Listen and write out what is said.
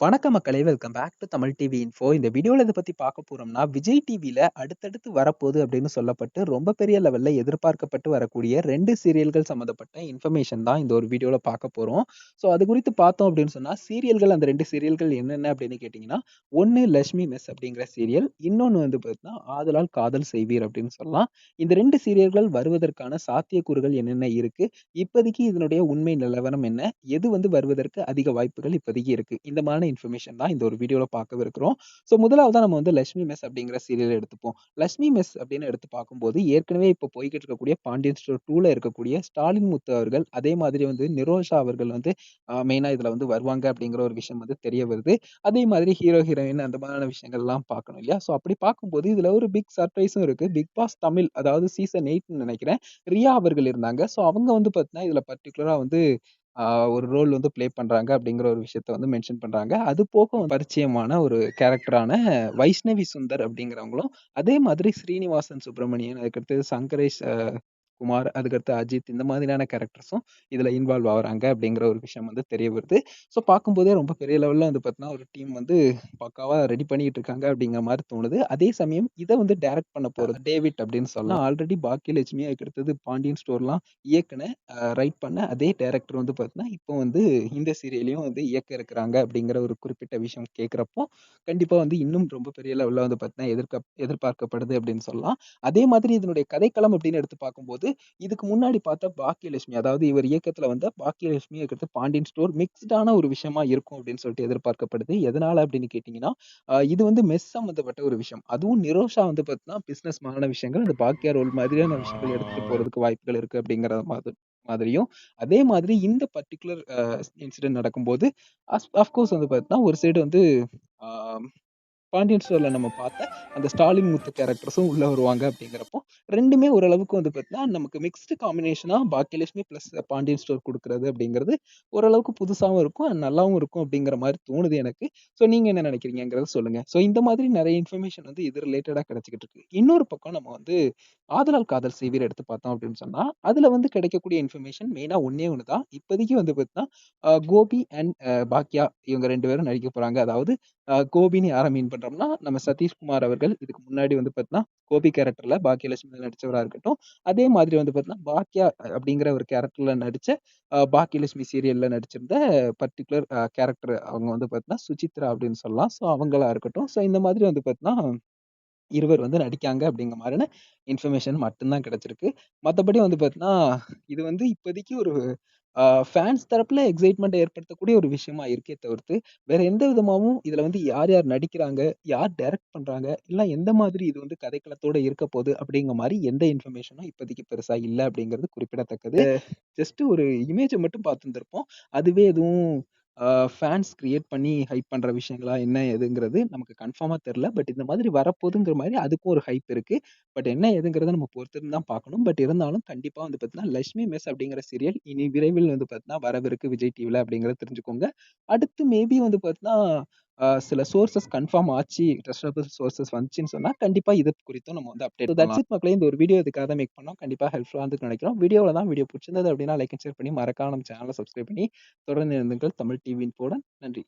வணக்கம் மக்களே! Welcome back to Tamil TV info. இந்த வீடியோல எத பத்தி பார்க்க போறோம்னா, விஜய் டிவில அடுத்தடுத்து வரப்போது அப்படின்னு சொல்லப்பட்டு, ரொம்ப பெரிய லெவல்ல எதிர்பார்க்கப்பட்டு வரக்கூடிய 2 சீரியல்கள் சம்மந்தப்பட்ட இன்ஃபர்மேஷன் தான் இந்த ஒரு வீடியோல பார்க்க போறோம். ஸோ அது குறித்து பார்த்தோம் அப்படின்னு சொன்னா, சீரியல்கள் அந்த 2 சீரியல்கள் என்னென்ன அப்படின்னு கேட்டீங்கன்னா, ஒண்ணு லட்சுமி மெஸ் அப்படிங்கிற சீரியல். இன்னொன்னு வந்து பார்த்தீங்கன்னா, ஆதலால் காதல் செய்வீர் அப்படின்னு சொல்லலாம். இந்த 2 சீரியல்கள் வருவதற்கான சாத்தியக்கூறுகள் என்னென்ன இருக்கு? இப்போதைக்கு இதனுடைய உண்மை நிலவரம் என்ன? எது வந்து வருவதற்கு அதிக வாய்ப்புகள் இப்போதைக்கு இருக்கு? இந்த மாதிரியான இன்ஃபர்மேஷன் தான் இந்த ஒரு வீடியோல பார்க்கவிருக்கிறோம். ஸோ முதலாவதா நம்ம வந்து லட்சுமி மெஸ் அப்படிங்கிற சீரியல் எடுத்துப்போம். லட்சுமி மெஸ் அப்படின்னு எடுத்து பார்க்கும்போது, ஏற்கனவே இப்போ போய்க்கிட்டு இருக்கக்கூடிய பாண்டியன் ஸ்டோர் 2ல இருக்கக்கூடிய ஸ்டாலின் முத்து அவர்கள், அதே மாதிரி வந்து நிரோஷா அவர்கள் வந்து மெயினா இதுல வந்து வருவாங்க அப்படிங்கிற ஒரு விஷயம் வந்து தெரிய வருது. அதே மாதிரி ஹீரோ, ஹீரோயின் அந்த மாதிரியான விஷயங்கள்லாம் பார்க்கணும் இல்லையா? ஸோ அப்படி பார்க்கும்போது இதுல ஒரு பிக் சர்ப்ரைஸும் இருக்கு. பிக் பாஸ் தமிழ் அதாவது சீசன் 8ன்னு நெனைக்கிறேன். ரியா அவர்கள் இருந்தாங்க. ஸோ அவங்க வந்து பார்த்தீங்கன்னா, இதுல பர்ட்டிகுலரா வந்து ஆ ஒரு ரோல் வந்து ப்ளே பண்றாங்க அப்படிங்கிற ஒரு விஷயத்த வந்து மென்ஷன் பண்றாங்க. அது போக பரிச்சயமான ஒரு கேரக்டரான வைஷ்ணவி சுந்தர் அப்படிங்கிறவங்களும், அதே மாதிரி ஸ்ரீனிவாசன் சுப்ரமணியன், அதுக்கடுத்து சங்கரேஷ் குமார், அதுக்கடுத்து அஜித் இந்த மாதிரியான கேரக்டர்ஸும் இதுல இன்வால்வ் ஆகுறாங்க அப்படிங்கிற ஒரு விஷயம் வந்து தெரிய வருது. ஸோ பார்க்கும்போதே ரொம்ப பெரிய லெவல்ல வந்து பார்த்தீங்கன்னா, ஒரு டீம் வந்து பக்காவா ரெடி பண்ணிட்டு இருக்காங்க அப்படிங்கிற மாரி தோணுது. அதே சமயம் இத வந்து டைரக்ட் பண்ண போறது டேவிட் அப்படின்னு சொல்லலாம். ஆல்ரெடி பாக்கியலட்சுமி அதுக்கடுத்தது பாண்டியன் ஸ்டோர்லாம் இயக்குன, ரைட் பண்ண அதே டைரக்டர் வந்து பார்த்தீங்கன்னா, இப்போ வந்து இந்த சீரியலையும் வந்து இயக்க இருக்கிறாங்க அப்படிங்கிற ஒரு குறிப்பிட்ட விஷயம் கேட்கிறப்போ, கண்டிப்பா வந்து இன்னும் ரொம்ப பெரிய லெவல்ல வந்து பார்த்தீங்கன்னா, எதிர்பார்க்கப்படுது அப்படின்னு சொல்லலாம். அதே மாதிரி இதனுடைய கதைக்களம் அப்படின்னு எடுத்து பார்க்கும்போது, இதுக்கு முன்னாடி பார்த்த பாக்கியலட்சுமி, அதாவது இவர் இயக்கத்துல வந்த பாக்கியலட்சுமி அதுக்கடுத்து பாண்டியன் ஸ்டோர் மிக்ஸ்டான ஒரு விஷயமா இருக்கும் அப்படின்னு சொல்லிட்டு எதிர்பார்க்கப்படுது. எதனால அப்படின்னு கேட்டீங்கன்னா, இது வந்து மெஸ் சம்மந்தப்பட்ட ஒரு விஷயம். அதுவும் நிரோஷா வந்து பார்த்தீங்கன்னா, பிசினஸ் மான விஷயங்கள், அந்த பாக்யா ரோல் மாதிரியான விஷயங்கள் எடுத்துட்டு போறதுக்கு வாய்ப்புகள் இருக்கு அப்படிங்கிற மாதிரியும், அதே மாதிரி இந்த பர்ட்டிகுலர் இன்சிடென்ட் நடக்கும்போது, ஆஃப்கோர்ஸ் வந்து பார்த்தீங்கன்னா, ஒரு சைடு வந்து ஆ பாண்டியன் ஸ்டோர்ல நம்ம பார்த்த அந்த ஸ்டாலின் முத்து கேரக்டர்ஸும் உள்ள வருவாங்க அப்படிங்கிறப்போ, 2மே ஓரளவுக்கு வந்து பார்த்தீங்கன்னா, நமக்கு மிக்ஸ்டு காம்பினேஷனா பாக்கியலட்சுமி பிளஸ் பாண்டியன் ஸ்டோர் குடுக்குறது அப்படிங்கிறது, ஓரளவுக்கு புதுசாவும் இருக்கும், நல்லாவும் இருக்கும் அப்படிங்கிற மாரி தோணுது எனக்கு. ஸோ நீங்க என்ன நினைக்கிறீங்கங்கிறத சொல்லுங்க. ஸோ இந்த மாதிரி நெறைய இன்ஃபர்மேஷன் வந்து இது ரிலேட்டடா கிடைச்சுக்கிட்டு இருக்கு. இன்னொரு பக்கம் நம்ம வந்து ஆதலால் காதல் செய்வீர் எடுத்து பார்த்தோம் அப்படின்னு சொன்னா, அதுல வந்து கிடைக்கக்கூடிய இன்ஃபர்மேஷன் மெயினா ஒண்ணே ஒண்ணு தான். இப்போதைக்கு வந்து பார்த்தீங்கன்னா, கோபி அண்ட் பாக்யா இவங்க 2 பேரும் நடிக்க போறாங்க. அதாவது கோபின்னு யார மீன் பண்றோம்னா, நம்ம சதீஷ்குமார் அவர்கள் இதுக்கு முன்னாடி வந்து பார்த்தீங்கன்னா, கோபி கேரக்டர்ல பாக்கியலட்சுமில நடிச்சவரா இருக்கட்டும். அதே மாதிரி வந்து பார்த்தீங்கன்னா, பாக்யா அப்படிங்கிற ஒரு கேரக்டர்ல நடிச்ச பாக்கியலட்சுமி சீரியல்ல நடிச்சிருந்த பர்ட்டிகுலர் கேரக்டர் அவங்க வந்து பார்த்தீங்கன்னா, சுசித்ரா அப்படின்னு சொல்லலாம். ஸோ அவங்களா இருக்கட்டும். ஸோ இந்த மாதிரி வந்து பார்த்தீங்கன்னா, இருவர் வந்து நடிக்காங்க அப்படிங்கிற மாரியான இன்ஃபர்மேஷன் மட்டும் தான் கிடைச்சிருக்கு. மத்தபடி வந்து பார்த்தீங்கன்னா, இது வந்து இப்போதைக்கு ஒரு ஃபேன்ஸ் தரப்புல எக்ஸைட்மென்ட் ஏற்படுத்தக்கூடிய ஒரு விஷயமா இருக்கே தவிர்த்து, வேற எந்த விதமாவும் இதுல வந்து யார் யார் நடிக்கிறாங்க, யார் டைரக்ட் பண்றாங்க, இல்ல எந்த மாதிரி இது வந்து கதைக்களத்தோட இருக்கப்போது அப்படிங்கிற மாரி எந்த இன்ஃபர்மேஷனும் இப்போதைக்கு பெருசா இல்ல அப்படிங்கிறது குறிப்பிடத்தக்கது. ஜஸ்ட் ஒரு இமேஜ மட்டும் பார்த்திருந்திருப்போம். அதுவே எதுவும் ஃபேன்ஸ் கிரியேட் பண்ணி ஹைப் பண்ற விஷயங்களா என்ன ஏதுங்கிறது நமக்கு கன்ஃபார்மா தெரியல. பட் இந்த மாதிரி வரப்போதுங்கிற மாரி அதுக்கும் ஒரு ஹைப் இருக்கு. பட் என்ன ஏதுங்கிறத நம்ம பொறுத்திருந்து தான் பார்க்கணும். பட் இருந்தாலும் கண்டிப்பா வந்து பார்த்தீங்கன்னா, லட்சுமி மெஸ் அப்படிங்கிற சீரியல் இனி விரைவில் வந்து பார்த்தீங்கன்னா வரவிருக்கு விஜய் டிவில அப்படிங்கிறத தெரிஞ்சுக்கோங்க. அடுத்து மேபி வந்து பார்த்தீங்கன்னா, சில சோர்சஸ் கன்ஃபார்ம் ஆச்சு, ட்ரஸ்டபிள் சோர்சஸ் வந்துச்சுன்னு சொன்னா, கண்டிப்பா இது குறித்தும் நம்ம வந்து அப்டேட் தட்ஸ் இட் மக்களே. இந்த ஒரு வீடியோ இதுக்காக தான் மேக் பண்ணோம். கண்டிப்பா ஹெல்ப்ஃபுல்லா இருந்திருக்கும்னு நெனைக்கிறோம். வீடியோ பிடிச்சிருந்தது அப்படின்னா லைக் அண்ட் ஷேர் பண்ணி மறக்காம நம்ம சேனல சப்ஸ்கிரைப் பண்ணி தொடர்ந்து இணைந்திருங்கள் தமிழ் டிவி இன்ஃபோவுடன். நன்றி.